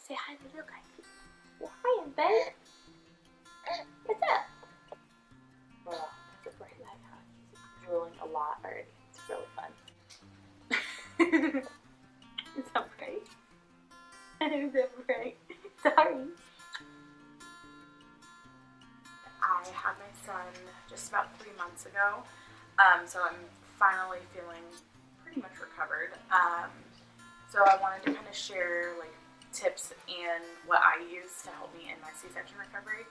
Say hi to the little guy. Well, hi, bed. What's up? Well, that's a bright light, huh? He's drooling a lot already. It's really fun. Is that bright? Is that bright? Sorry. I had my son just about 3 months ago, so I'm finally feeling pretty much recovered. So I wanted to kind of share like tips and what I use to help me in my C-section recovery.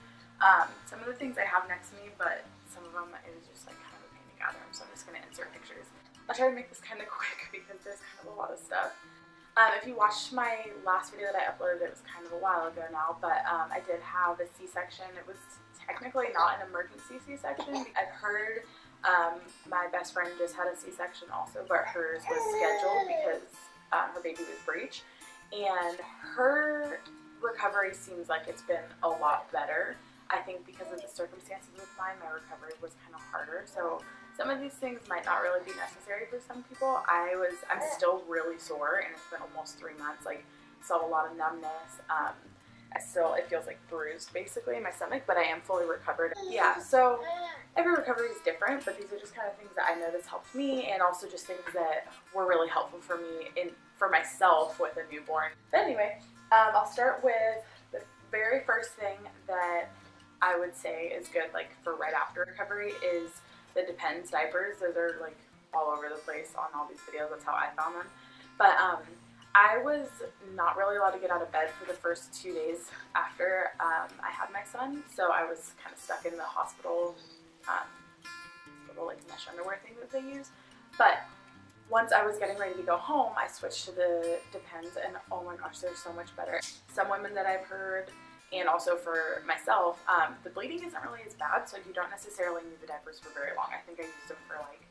Some of the things I have next to me, but some of them is just like kind of a pain to gather them, so I'm just going to insert pictures. I'll try to make this kind of quick because there's kind of a lot of stuff. If you watched my last video that I uploaded, it was kind of a while ago now, but I did have a C-section. It was technically not an emergency C-section. I've heard my best friend just had a C-section also, but hers was scheduled because her baby was breech, and her recovery seems like it's been a lot better. I think because of the circumstances with mine, my recovery was kind of harder, so some of these things might not really be necessary for some people. I'm still really sore, and it's been almost 3 months. Like, still a lot of numbness. It feels like bruised basically in my stomach, but I am fully recovered. Yeah, so every recovery is different, but these are just kind of things that I noticed helped me, and also just things that were really helpful for me for myself with a newborn. But anyway, I'll start with the very first thing that I would say is good, like for right after recovery, is the Depends diapers. Those are like all over the place on all these videos. That's how I found them. But I was not really allowed to get out of bed for the first 2 days after I had my son, so I was kind of stuck in the hospital little like mesh underwear thing that they use. But once I was getting ready to go home, I switched to the Depends, and oh my gosh, they're so much better. Some women that I've heard, and also for myself, the bleeding isn't really as bad, so you don't necessarily need the diapers for very long. I think I used them for like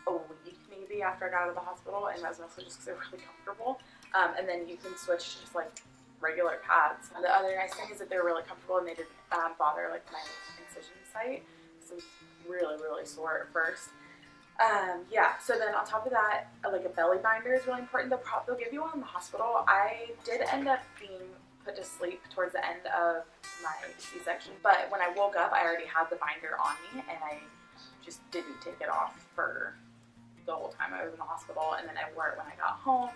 a week maybe after I got out of the hospital, and that was mostly just because they're really comfortable. And then you can switch to just like regular pads. The other nice thing is that they're really comfortable, and they didn't bother like my incision site, so it was really, really sore at first. Yeah, so then on top of that, like a belly binder is really important. They'll give you one in the hospital. I did end up being put to sleep towards the end of my C-section, but when I woke up, I already had the binder on me, and I just didn't take it off for the whole time I was in the hospital, and then I wore it when I got home,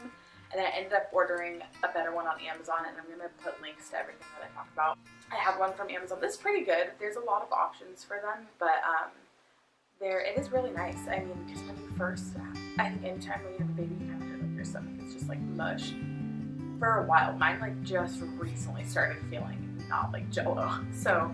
and then I ended up ordering a better one on Amazon, and I'm going to put links to everything that I talked about. I have one from Amazon that's pretty good. There's a lot of options for them, but it is really nice. I mean, because when you first, I think anytime when you have a baby, you kind of feel like your stomach is just like mush. For a while, mine like just recently started feeling not like Jell-O. So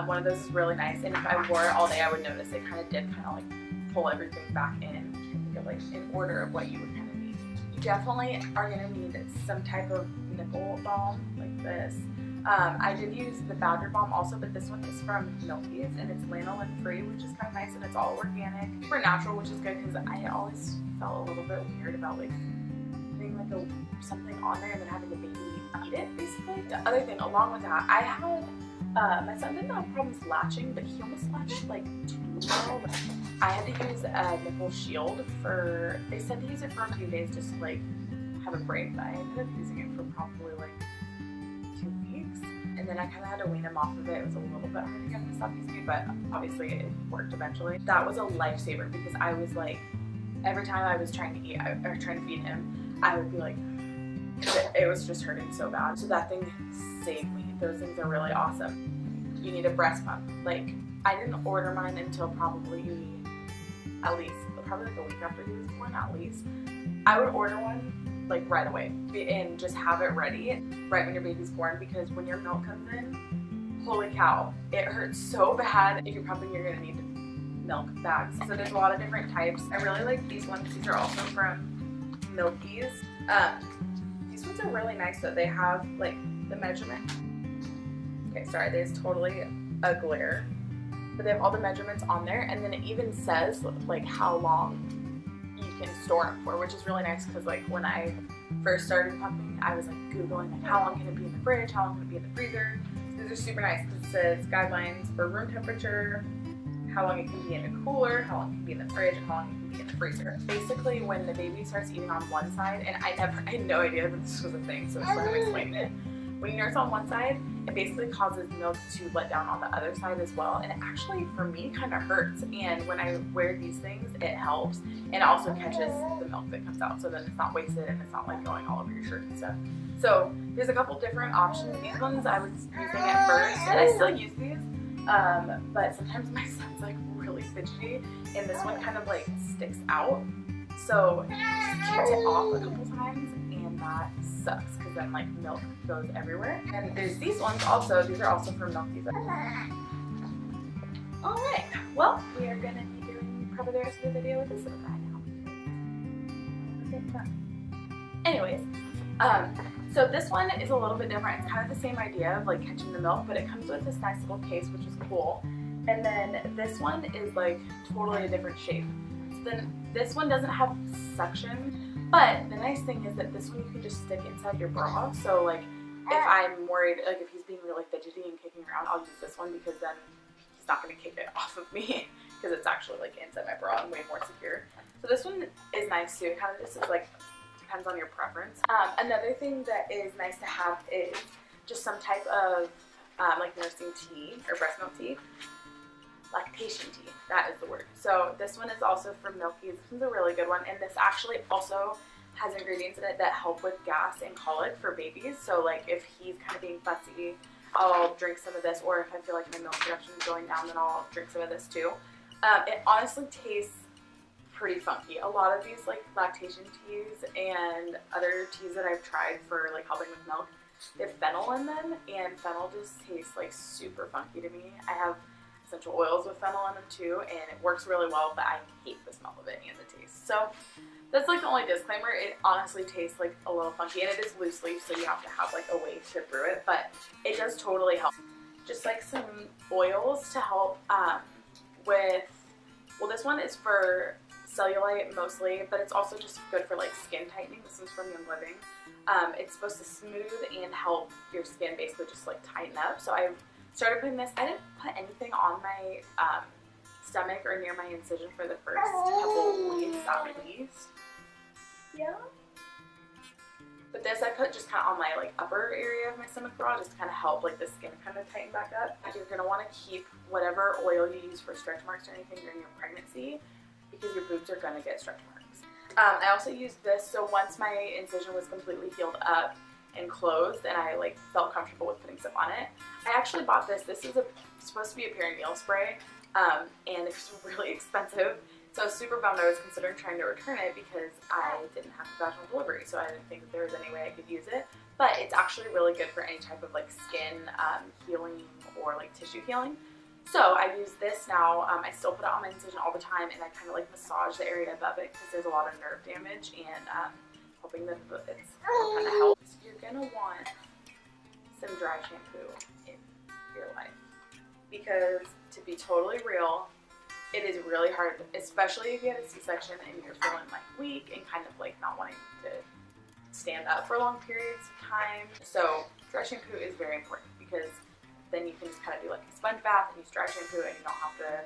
one of those is really nice, and if I wore it all day, I would notice it kind of did kind of like pull everything back in. I think of like in order of what you would kind of need. You definitely are going to need some type of nipple balm like this. I did use the Badger Balm also, but this one is from Milky's, and it's lanolin free, which is kind of nice, and it's all organic, super natural, which is good because I always felt a little bit weird about like putting like something on there and then having the baby eat it, basically. The other thing, along with that, I had my son didn't have problems latching, but he almost latched like too well. I had to use a nipple shield they said to use it for a few days just to like have a break, but I ended up using it for probably like 2 weeks, and then I kind of had to wean him off of it. It was a little bit hard to get him to stop using it, but obviously it worked eventually. That was a lifesaver because I was like, every time I was trying to eat or trying to feed him, I would be like, it was just hurting so bad. So that thing saved me. Those things are really awesome. You need a breast pump. Like, I didn't order mine until probably like a week after he was born, at least. I would order one like right away and just have it ready right when your baby's born, because when your milk comes in, holy cow, it hurts so bad. If you're pumping, you're gonna need milk bags. So there's a lot of different types. I really like these ones. These are also from Milky's. These ones are really nice though. They have like the measurement. Okay, sorry, there's totally a glare. But they have all the measurements on there, and then it even says like how long you can store them for, which is really nice because like when I first started pumping, I was like Googling like how long can it be in the fridge, how long can it be in the freezer. These are super nice because it says guidelines for room temperature, how long it can be in a cooler, how long it can be in the fridge, and how long it can be in the freezer. Basically, when the baby starts eating on one side, and I had no idea that this was a thing, so I'm explaining it. When you nurse on one side, it basically causes milk to let down on the other side as well, and it actually, for me, kind of hurts. And when I wear these things, it helps, and it also catches the milk that comes out, so then it's not wasted and it's not like going all over your shirt and stuff. So there's a couple different options. These ones I was using at first, and I still use these, but sometimes my son's like really fidgety, and this one kind of like sticks out, so just kicked it off a couple times, and that sucks because then like milk goes everywhere. And there's these ones also. These are also for milk teas. Alright, well, we are going to be doing probably the rest of the video with this little guy now. Anyways, so this one is a little bit different. It's kind of the same idea of like catching the milk, but it comes with this nice little case, which is cool. And then this one is like totally a different shape. So then this one doesn't have suction, but the nice thing is that this one you can just stick inside your bra. So like if I'm worried, like if he's being really fidgety and kicking around, I'll use this one because then he's not going to kick it off of me because it's actually like inside my bra and way more secure. So this one is nice too. It kind of just is like, depends on your preference. Another thing that is nice to have is just some type of like nursing tea or breast milk tea. Lactation tea, that is the word. So this one is also from Milky's. This one's a really good one, and this actually also has ingredients in it that help with gas and colic for babies. So like if he's kind of being fussy, I'll drink some of this, or if I feel like my milk production is going down, then I'll drink some of this too. It honestly tastes pretty funky. A lot of these like lactation teas and other teas that I've tried for like helping with milk, they have fennel in them, and fennel just tastes like super funky to me. I have essential oils with fennel in them too, and it works really well, but I hate the smell of it and the taste. So that's like the only disclaimer. It honestly tastes like a little funky, and it is loose leaf, so you have to have like a way to brew it, but it does totally help. Just like some oils to help with, well, this one is for cellulite mostly, but it's also just good for like skin tightening. This one's from Young Living. It's supposed to smooth and help your skin basically just like tighten up. So I've started putting this. I didn't put anything on my stomach or near my incision for the first couple weeks at least. Yeah. But this I put just kind of on my like upper area of my stomach bra, just to kind of help like the skin kind of tighten back up. You're going to want to keep whatever oil you use for stretch marks or anything during your pregnancy, because your boobs are going to get stretch marks. I also used this, so once my incision was completely healed up and closed and I like felt comfortable with putting stuff on it, I actually bought this. This is supposed to be a perineal spray, and it's really expensive. So I was super bummed. I was considering trying to return it because I didn't have vaginal delivery, so I didn't think that there was any way I could use it. But it's actually really good for any type of like skin healing or like tissue healing. So I use this now. I still put it on my incision all the time, and I kind of like massage the area above it because there's a lot of nerve damage, and hoping that it's kind of helps. You're gonna want some dry shampoo in your life, because to be totally real, it is really hard, especially if you had a C-section and you're feeling like weak and kind of like not wanting to stand up for long periods of time. So dry shampoo is very important, because then you can just kind of do like a sponge bath and use dry shampoo, and you don't have to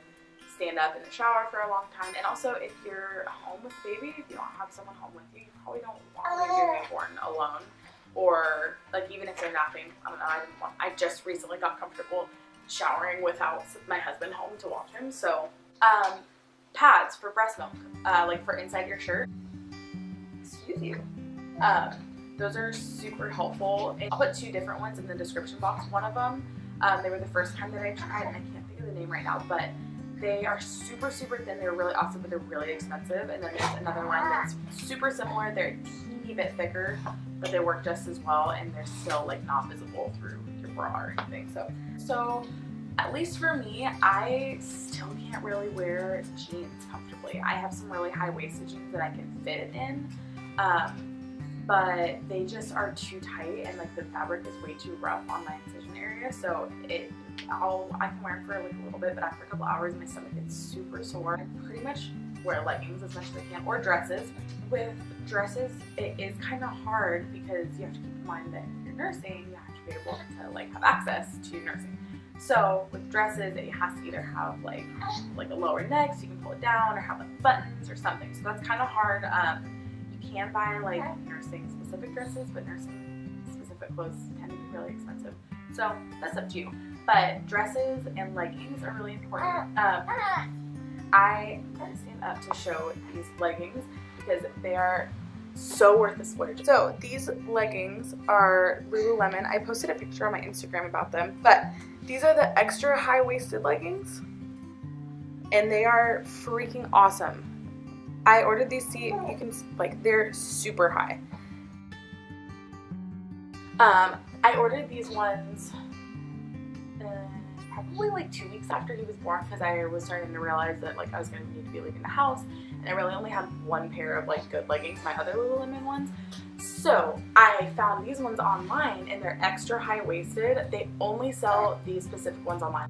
stand up in the shower for a long time. And also, if you're home with a baby, if you don't have someone home with you, you probably don't want to leave your newborn alone, or like even if they're napping. I don't know. I just recently got comfortable showering without my husband home to watch him. So pads for breast milk, like for inside your shirt. Excuse you. Those are super helpful. And I'll put two different ones in the description box. One of them, they were the first time that I tried, and I can't think of the name right now, but they are super, super thin. They're really awesome, but they're really expensive. And then there's another one that's super similar. They're a teeny bit thicker, but they work just as well, and they're still like not visible through your bra or anything. So at least for me, I still can't really wear jeans comfortably. I have some really high-waisted jeans that I can fit in, but they just are too tight, and like the fabric is way too rough on my incision area. So I can wear them for like a little bit, but after a couple hours, my stomach gets super sore. I pretty much wear leggings as much as I can, or dresses. With dresses, it is kind of hard because you have to keep in mind that if you're nursing, you have to be able to like have access to nursing. So with dresses, it has to either have like a lower neck so you can pull it down, or have like buttons or something. So that's kind of hard. You can buy like nursing specific dresses, but nursing specific clothes tend to be really expensive. So that's up to you. But dresses and leggings are really important. I'm gonna stand up to show these leggings because they are so worth the splurge. So these leggings are Lululemon. I posted a picture on my Instagram about them, but these are the extra high-waisted leggings and they are freaking awesome. I ordered these, see, you can, like, they're super high. I ordered these ones probably like 2 weeks after he was born because I was starting to realize that like I was going to need to be leaving the house, and I really only had one pair of like good leggings, my other Lululemon ones. So I found these ones online and they're extra high-waisted. They only sell these specific ones online.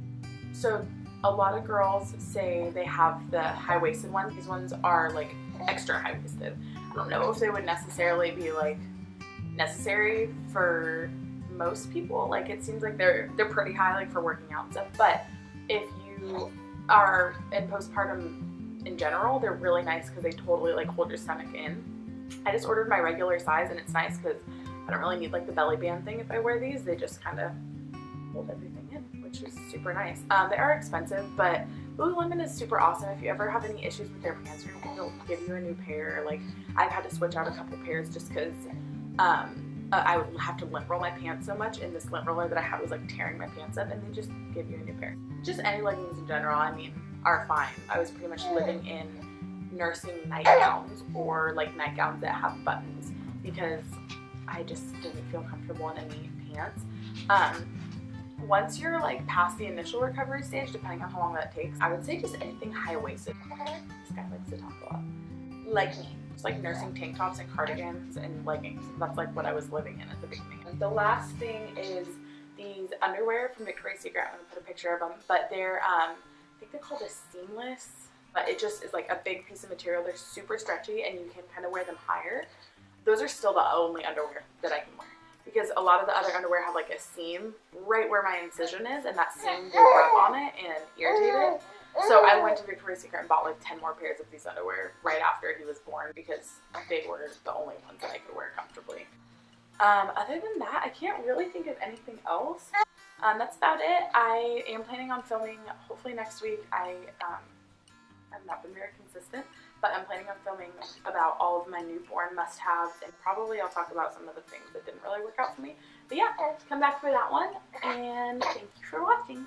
So a lot of girls say they have the high-waisted ones. These ones are like extra high-waisted. I don't know if they would necessarily be like necessary for most people. Like it seems like they're pretty high like for working out and stuff, but if you are in postpartum in general, they're really nice because they totally like hold your stomach in. I just ordered my regular size and it's nice because I don't really need like the belly band thing if I wear these. They just kind of hold everything in, which is super nice. They are expensive, but Lululemon is super awesome. If you ever have any issues with their pants or anything, they'll give you a new pair. Like I've had to switch out a couple pairs just because I would have to lint roll my pants so much, and this lint roller that I had was like tearing my pants up, and they just give you a new pair. Just any leggings in general, I mean, are fine. I was pretty much living in nursing nightgowns or like nightgowns that have buttons because I just didn't feel comfortable in any pants. Once you're like past the initial recovery stage, depending on how long that takes, I would say just anything high-waisted. This guy likes to talk a lot. Like me. It's like nursing tank tops and cardigans and leggings. That's like what I was living in at the beginning. And the last thing is these underwear from Victoria's Secret. I'm gonna put a picture of them, but they're I think they're called a seamless, but it just is like a big piece of material. They're super stretchy and you can kind of wear them higher. Those are still the only underwear that I can wear because a lot of the other underwear have like a seam right where my incision is, and that seam will rub on it and irritate it. So I went to Victoria's Secret and bought like 10 more pairs of these underwear right after he was born because they were the only ones that I could wear comfortably. Other than that, I can't really think of anything else. That's about it. I am planning on filming hopefully next week. I've not been very consistent, but I'm planning on filming about all of my newborn must-haves, and probably I'll talk about some of the things that didn't really work out for me. But yeah, come back for that one, and thank you for watching.